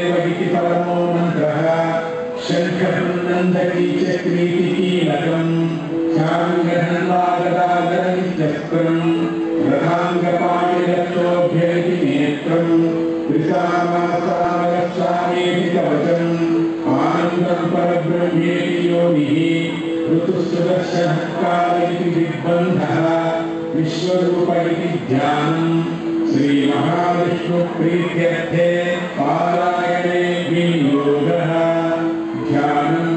इति परमो मन्त्रः शङ्खपुन्नन्दकी चक्रीतिकीलकम् शाङ्गधन्वागदागरनित्यस्त्रम् रथाङ्गपाणिरक्षोभ्येति नेत्रम् त्रिसामासामगच्छामीति कवचम् आनन्दम् परब्रह्मेति योनिः ऋतुसुदर्शनः काल इति दिग्बन्धः विश्वरूप इति ध्यानम् श्रीमहाविष्णुप्रीत्यर्थे पारायणे विनियोगः ध्यानम्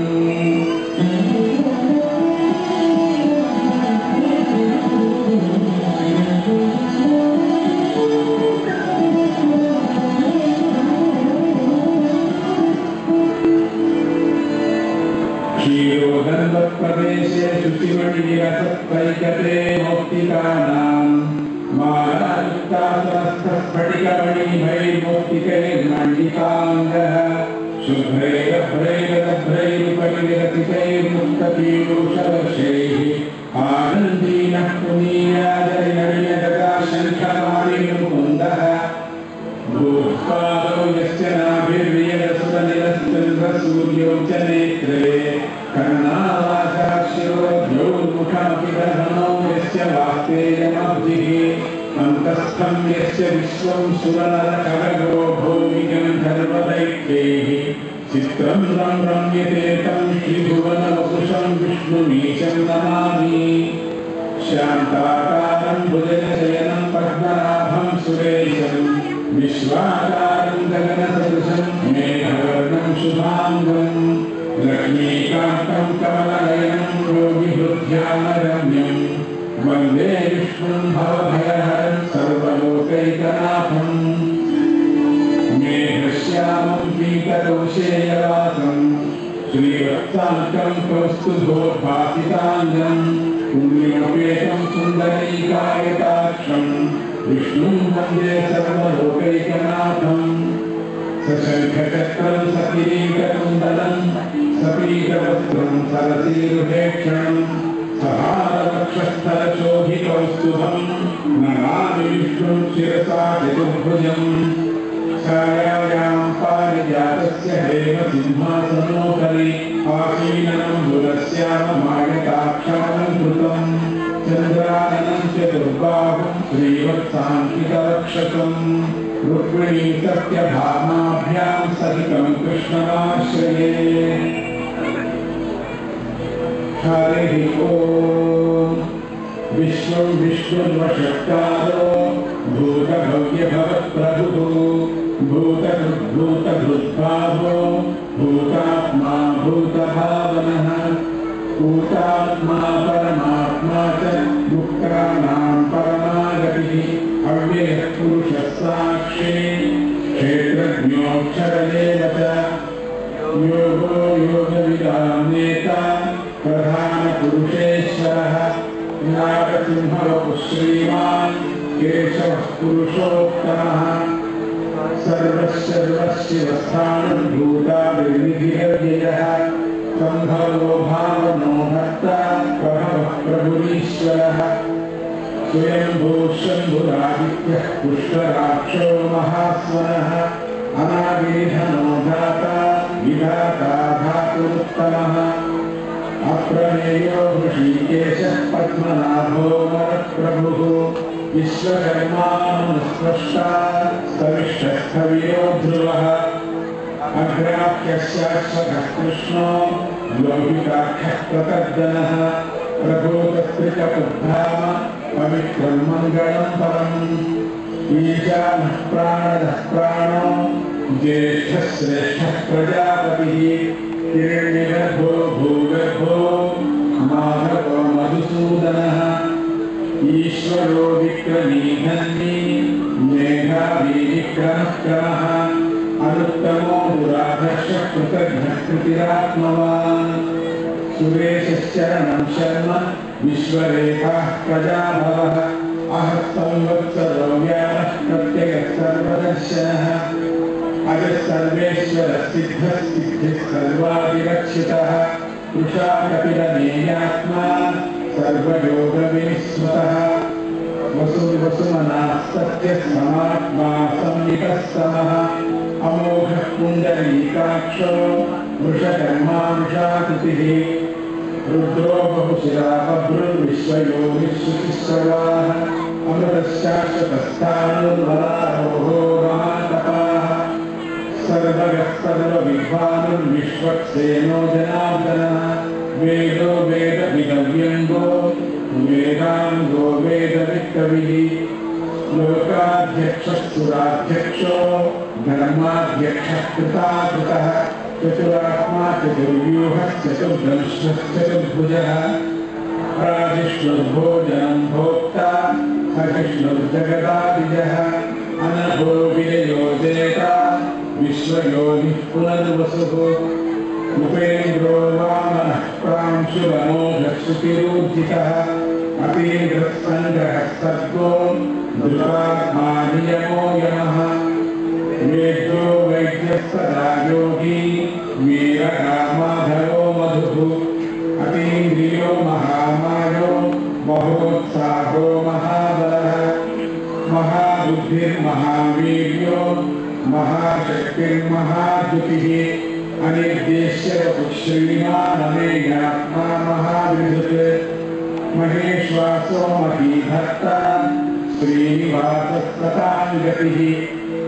क्षीरोदन्वत्प्रदेशे शुचिमणिनिरसत्वैकते मौक्तिकानाम् मालायुक्तासनस्थस्फटिकमणिभैर्मौक्तिकैर्मण्डिताङ्गः शुभ्रैरभ्रैरदभ्रैरुपरिविरचितैर्मुक्तपीयूषवर्षैः आनन्दीनः पुनीयाजयनयनगदाशङ्खमालिमुकुन्दः भूत्पादौ यस्य नाभिर्यदसुरनिलश्चन्द्रसूर्यौ च नेत्रे कर्णावाचाशिरोद्यौर्मुखमपि दहनौ यस्य वास्तेयमब्धिः अन्तस्थं यस्य विश्वं सुरनरखगो भौमिगन्धर्वदैत्यैः चित्रं रम्यते तं त्रिभुवनवपुषं विष्णुमीशं नमामि शान्ताकारं भुजगशयनं पद्मनाभं सुरेशं विश्वाकारं गगनसदृशं मेघवर्णं शुभाङ्गं लक्ष्मीकान्तं कमलनयनं योगिहृद्यानरम्यं वन्दे विष्णुं भवभयहरं सर्वलोकैकनाथं मेघश्यामं पीतकौशेयवासं श्रीवत्साङ्कं कौस्तुभोद्भासिताङ्गं पुण्यमपेतं सुन्दरीकायताक्षं विष्णुं वन्दे सर्वलोकैकनाथं सशङ्खचक्रं सकिरीटकुण्डलं सपीतवस्त्रं सरसीरुहेक्षणं सहारवक्षस्थलशोभिकौस्तुभं नमामि विष्णुं शिरसा चतुर्भुजं छायायां पारिजातस्य हेमसिंहासनोपरि आसीनमम्बुलस्याममायताक्षमलङ्कृतं चन्द्राननं चतुर्बाहुं श्रीवत्साङ्कितरक्षकं रुक्मिणी सत्यभामाभ्यां सहितं कृष्णमाश्रये हरिः ॐ विश्वं विष्णुर्वषट्कारो भूतभव्यभवत्प्रभुः भूतकृद्भूतभृद्भावो भूतात्मा भूतभावनः भूतात्मा परमात्मा च मुक्तानां परमागतिः अव्ययः पुरुषः साक्षी क्षेत्रज्ञोऽक्षर एव च योगो योगविदां नेता प्रधानपुरुषेश्वरः नारसिंहवपुः श्रीमान् केशवः पुरुषोत्तमः सर्वशिवस्थानं भूताविर्निधिर्व्ययः सम्भवो भावनो भर्ता प्रभवः प्रभुरीश्वरः स्वयंभू शम्भुरादित्यः पुष्कराक्षो महास्वनः अनाविधनो धाता विधाता धातुरुत्तमः अप्रमेयो ऋषिकेशः पद्मनाभो वरप्रभुः विश्वकर्मानुस्पृष्टा सविष्ठस्थविरो ध्रुवः अग्राख्यशाश्वतः कृष्णो लोहिताख्यः प्रतर्दनः प्रभूतस्त्रिकपुद्धाम पवित्रं मङ्गलं परम् ईशानः प्राणदः प्राणो ज्येष्ठः श्रेष्ठः प्रजापतिः हिरण्यगर्भो भूगर्भो माधवो मधुसूदनः ईश्वरो विक्रमी धन्वी मेधावी विक्रमः अनुत्तमो दुराधर्षः कृतघ्नः कृतिरात्मवान् सुरेशश्चरणं शर्म विश्वरेखाः प्रजाभवः अहः संवत्सरो व्यानः प्रत्यगः सर्वदर्शनः अजः सर्वेश्वरः सिद्धः सिद्धिः सर्वादिरक्षितः कृशा कपिलनेयात्मा सर्वयोगविनिस्मृतः वसुमनः सत्यः समात्मा संवितः समः अमोघः पुण्डरीकाक्षो वृषकर्मा वृषाकृतिः रुद्रो बहुशिरा बभ्रुर्विश्वयोनिश्रुतिस्रवाः अमृतश्चाश्वतस्थानुर्वरारोहो महातपाः सर्वगः सर्वविद्वानुर्विश्वक्सेनो जनार्दनः वेदो वेदविदव्यङ्गो वेदाङ्गो वेदवित्कविः लोकाध्यक्षः सुराध्यक्षो धर्माध्यक्षः कृताकृतः चतुरात्मा चतुर्व्यूहः चतुर्दंशः चतुर्भुजः प्राजिष्णुर्भोजनं भोक्ता सहिष्णुर्जगदादिजः अनभो विजयो जेता विश्वयोनिः पुनर्वसुः उपेन्द्रो वामनः प्रांशुरमोघः श्रुतिरूर्जितः अतीन्द्रः सङ्ग्रहः सर्गो दुरात्मा नियमो यमः वेद्यो वैद्यः सदा योगी वीरकामाधरो मधुः अतीन्द्रियो महामायो महोत्साहो महाबलः महाबुद्धिर्महावीर्यो महाशक्तिर्महाद्युतिः अनिर्देश्यवतु श्रीमानमेयात्मा महाविधुत् महेश्वासो महीभर्ता श्रीनिवासस्तथाङ्गतिः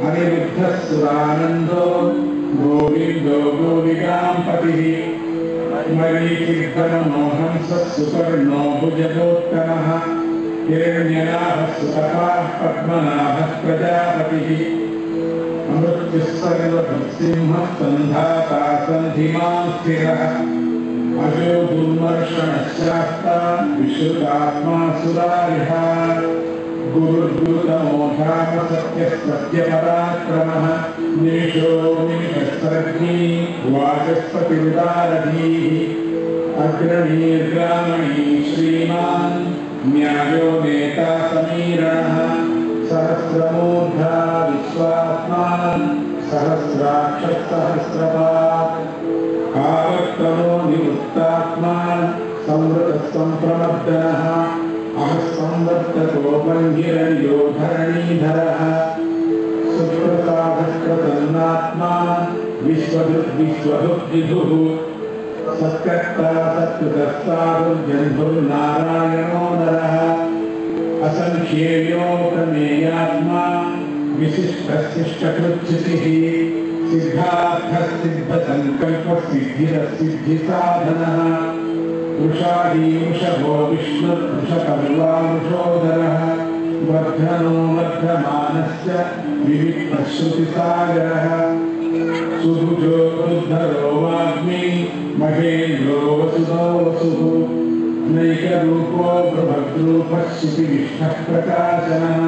अनिरुद्धः सुरानन्दो गोविन्दो गोविगाम्पतिः मरीचिर्गमनो हंसः सुपर्णो भुजगोत्तमः हिरण्यनाभः सुतपाः पद्मनाभः प्रजापतिः अमृत्युः सर्वभृत्सिंहः सन्धाता सन्धिमान् स्थिरः अजो दुर्मर्षणः शास्ता विश्रुतात्मा सुरारिः गुरुर्गुरुतमो धाम सत्यः सत्यपराक्रमः निमिषो निमिषस्सर्गी वाचस्पतिरुदारधीः अग्रणीर्ग्रामणी श्रीमान् न्यायो नेता समीरणः सहस्रमूर्धा विश्वात्मा सहस्राक्षः सहस्रपात् कावत्तमो निवृत्तात्मा संवृतः सम्प्रमर्दनः अहः संवर्तको वह्निरण्यो धरणीधरः सुप्रसादः कृतन्नात्मा विश्वधुर्विश्वधुर्विभुः सत्कर्ता सत्कृतः साधुर्जन्धुर्नारायणो नरः असंख्येयो प्रमेयात्मा विशिष्टशिष्टकृच्युतिः सिद्धार्थः सिद्धसङ्कल्पः सिद्धिसाधनः वृषादीवृषभो विष्णुर्वृषपर्वा वृषोदरः वर्धनो वर्धमानस्य विविक्तश्रुतिसागरः सुभुजो रुद्धरो वाग्मी महेन्द्रो वसुधो वसुः नैकरूपो बृहद्रूपः शितिविष्णः प्रकाशनः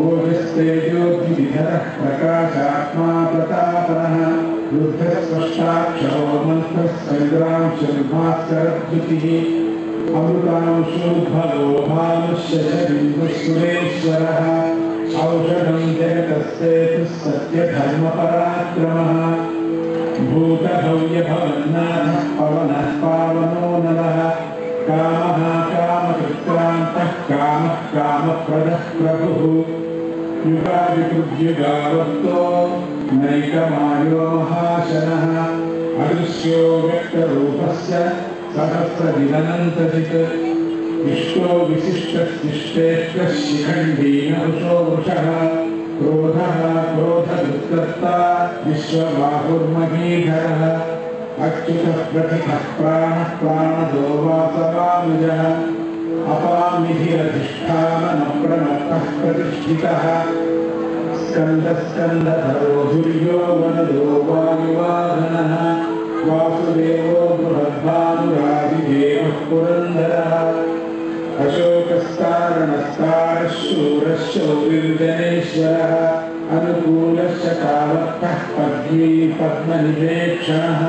ओजस्तेजोद्विधरः प्रकाशात्मा प्रतापनः रुद्धः स्पष्टाक्षरो मन्त्रः सङ्ग्रांशर्भास्करद्युतिः अमृतांशोद्भवो भानुष्यशबिन्दुः औषधं जगतस्तेतुः सत्यधर्मपराक्रमः भूतभव्यभवन्नाथः पवनः पावनो नरः कामः कामकृत्क्रान्तः कामः कामप्रदः प्रभुः युगादिकृद्युगावत्तो नैकमायो महाशनः अदृश्यो व्यक्तरूपस्य सहस्रदिनन्तजित् इष्टो विशिष्टशिष्टेष्टः शिखण्डी नहुषो वृषः क्रोधः क्रोधदुत्कर्ता विश्वबाहुर्महीधरः अच्युतः प्रतिभः प्राणः प्राणदो वासवानुजः अपामिधिरधिष्ठानमप्रणतः प्रतिष्ठितः स्कन्दस्कन्दधरो धुर्यो वनदो वायुवाहनः वासुदेवो बृहद्भानुरादिदेवः पुरन्दरः अशोकस्तारणस्तारः शूरः शौरिर्जनेश्वरः अनुकूलश्च तावत्तः पद्मी पद्मनिवेक्षणः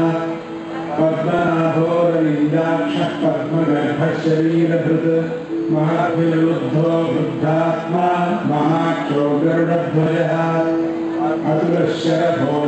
पद्मनाभोरविन्दाक्षः पद्मगर्भः शरीरभृत् महद्भिर्वृद्धो वृद्धात्मा महाक्षो गरुडध्वजः अतुलशरभो